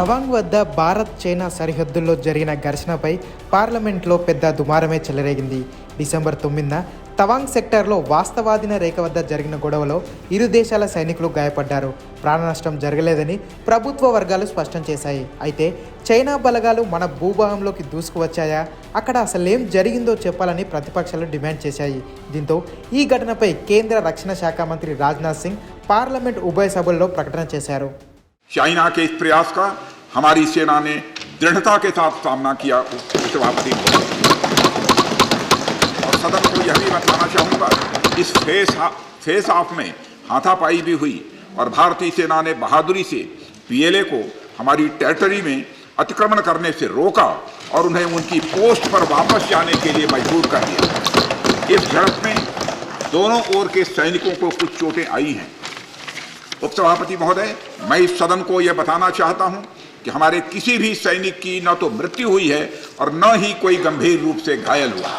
తవాంగ్ వద్ద భారత్ చైనా సరిహద్దుల్లో జరిగిన ఘర్షణపై పార్లమెంట్లో పెద్ద దుమారమే చెలరేగింది. డిసెంబర్ 9న తవాంగ్ సెక్టార్లో వాస్తవాధీన రేఖ వద్ద జరిగిన గొడవలో ఇరు దేశాల సైనికులు గాయపడ్డారు. ప్రాణనష్టం జరగలేదని ప్రభుత్వ వర్గాలు స్పష్టం చేశాయి. అయితే చైనా బలగాలు మన భూభాగంలోకి దూసుకువచ్చాయా, అక్కడ అసలేం జరిగిందో చెప్పాలని ప్రతిపక్షాలు డిమాండ్ చేశాయి. దీంతో ఈ ఘటనపై కేంద్ర రక్షణ శాఖ మంత్రి రాజ్నాథ్ సింగ్ పార్లమెంట్ ఉభయ సభల్లో ప్రకటన చేశారు. चाइना के इस प्रयास का हमारी सेना ने दृढ़ता के साथ सामना किया सभापति और सदन को यह भी बताना चाहूँगा, इस फेस ऑफ में हाथापाई भी हुई और भारतीय सेना ने बहादुरी से पीएलए को हमारी टेरिटरी में अतिक्रमण करने से रोका और उन्हें उनकी पोस्ट पर वापस जाने के लिए मजबूर कर दिया. इस झड़प में दोनों ओर के सैनिकों को कुछ चोटें आई हैं. उपसभापति महोदय, मैं इस सदन को यह बताना चाहता हूं कि हमारे किसी भी सैनिक की न तो मृत्यु हुई है और न ही कोई गंभीर रूप से घायल हुआ.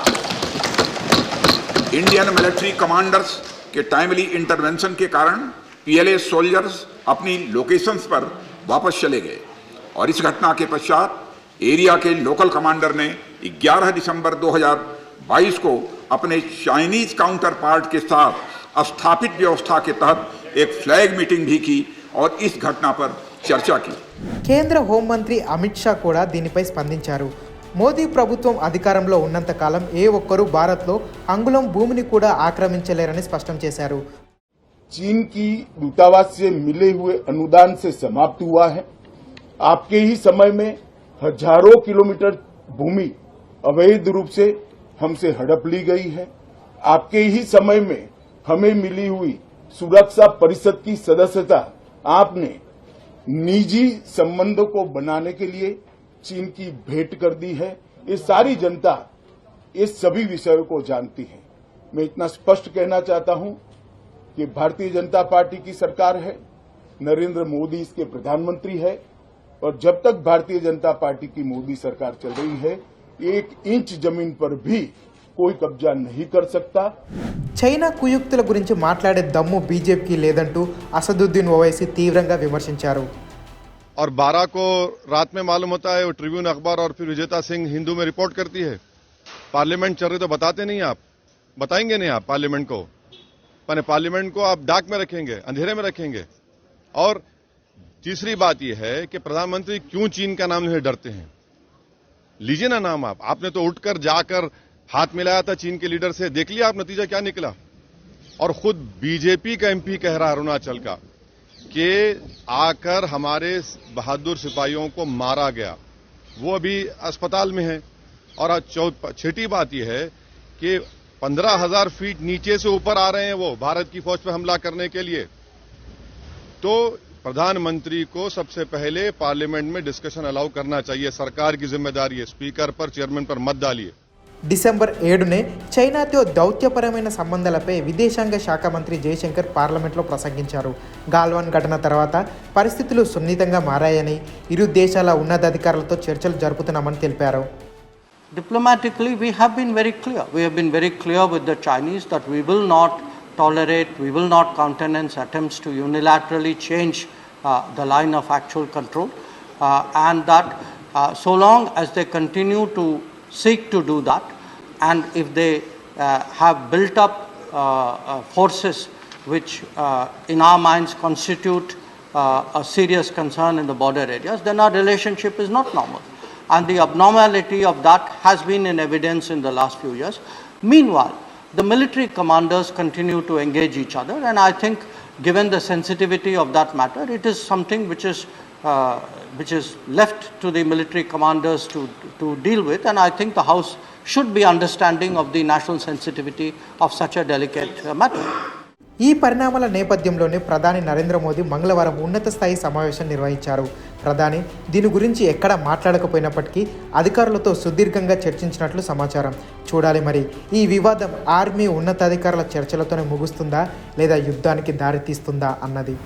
इंडियन मिलिट्री कमांडर्स के टाइमली इंटरवेंशन के कारण पीएलए सोल्जर्स अपनी लोकेशंस पर वापस चले गए और इस घटना के पश्चात एरिया के लोकल कमांडर ने 11 दिसंबर 2022 को अपने चाइनीज काउंटर पार्ट के साथ स्थापित व्यवस्था के तहत एक फ्लैग मीटिंग भी की और इस घटना पर चर्चा की. కేంద్ర హోంమంత్రి అమిత్ షా కూడా దీనిపై స్పందించారు. మోదీ ప్రభుత్వం అధికారంలో ఉన్నంత కాలం ఏ ఒక్కరూ భారత్లో అంగుళం భూమిని కూడా ఆక్రమించలేరని స్పష్టం చేశారు. चीन की दूतावास से मिले हुए अनुदान से समाप्त हुआ है. आपके ही समय में हजारों किलोमीटर भूमि अवैध रूप से हमसे हड़प ली गई है. आपके ही समय में हमें मिली हुई सुरक्षा परिषद की सदस्यता आपने निजी संबंधों को बनाने के लिए चीन की भेंट कर दी है. ये सारी जनता इस सभी विषयों को जानती है. मैं इतना स्पष्ट कहना चाहता हूं कि भारतीय जनता पार्टी की सरकार है, नरेंद्र मोदी इसके प्रधानमंत्री है और जब तक भारतीय जनता पार्टी की मोदी सरकार चल रही है, 1 इंच जमीन पर भी कोई कब्जा नहीं कर सकता. చైనా కుయుక్తుల గురించి మాట్లాడే దమ్ము బీజేపీకి లేదంటూ అసదుద్దీన్ ఓవైసీ తీవ్రంగా విమర్శించారు. और 12 को रात में मालूम होता है, वो ट्रिब्यून अखबार और फिर विजेता सिंह हिंदू में रिपोर्ट करती है. पार्लियामेंट चल रही तो बताते नहीं, आप बताएंगे नहीं. आप पार्लियामेंट को माने पार्लियामेंट को आप डाक में रखेंगे, अंधेरे में रखेंगे. और तीसरी बात यह है कि प्रधानमंत्री क्यों चीन का नाम नहीं डरते हैं. लीजिए ना नाम आप. आपने तो उठकर जाकर हाथ मिलाया था चीन के लीडर से, देख लिया आप नतीजा क्या निकला. और खुद बीजेपी का एमपी कह रहा अरुणाचल का कि आकर हमारे बहादुर सिपाहियों को मारा गया, वो अभी अस्पताल में है. और छठी बात यह है कि 15,000 फीट नीचे से ऊपर आ रहे हैं वो भारत की फौज पर हमला करने के लिए. तो प्रधानमंत्री को सबसे पहले पार्लियामेंट में डिस्कशन अलाउ करना चाहिए. सरकार की जिम्मेदारी है, स्पीकर पर, चेयरमैन पर मत डालिए. డిసెంబర్ 7నే చైనాతో దౌత్యపరమైన సంబంధాలపై విదేశాంగ శాఖ మంత్రి జయశంకర్ పార్లమెంట్లో ప్రసంగించారు. గాల్వాన్ ఘటన తర్వాత పరిస్థితులు సున్నితంగా మారాయని, ఇరు దేశాల ఉన్నతాధికారులతో చర్చలు జరుపుతున్నామని తెలిపారు. Diplomatically, we have been very clear. We have been very clear with the Chinese that we will not tolerate, we will not countenance attempts to unilaterally change the line of actual control, and that so long as they continue to seek to do that, and if they have built up forces which in our minds constitute a serious concern in the border areas, then our relationship is not normal. And the abnormality of that has been in evidence in the last few years. Meanwhile, the military commanders continue to engage each other, and I think given the sensitivity of that matter, it is something which is left to the military commanders to deal with, and I think the House should be understanding of the national sensitivity of such a delicate matter. ఈ పరిణామాల నేపథ్యంలోనే ప్రధాని నరేంద్ర మోదీ మంగళవారం ఉన్నత స్థాయి సమావేశం నిర్వహించారు. ప్రధాని దీని గురించి ఎక్కడా మాట్లాడకపోయినప్పటికీ అధికారులతో సుదీర్ఘంగా చర్చించినట్లు సమాచారం. చూడాలి మరి ఈ వివాదం ఆర్మీ ఉన్నతాధికారుల చర్చలతోనే ముగుస్తుందా లేదా యుద్ధానికి దారితీస్తుందా అన్నది.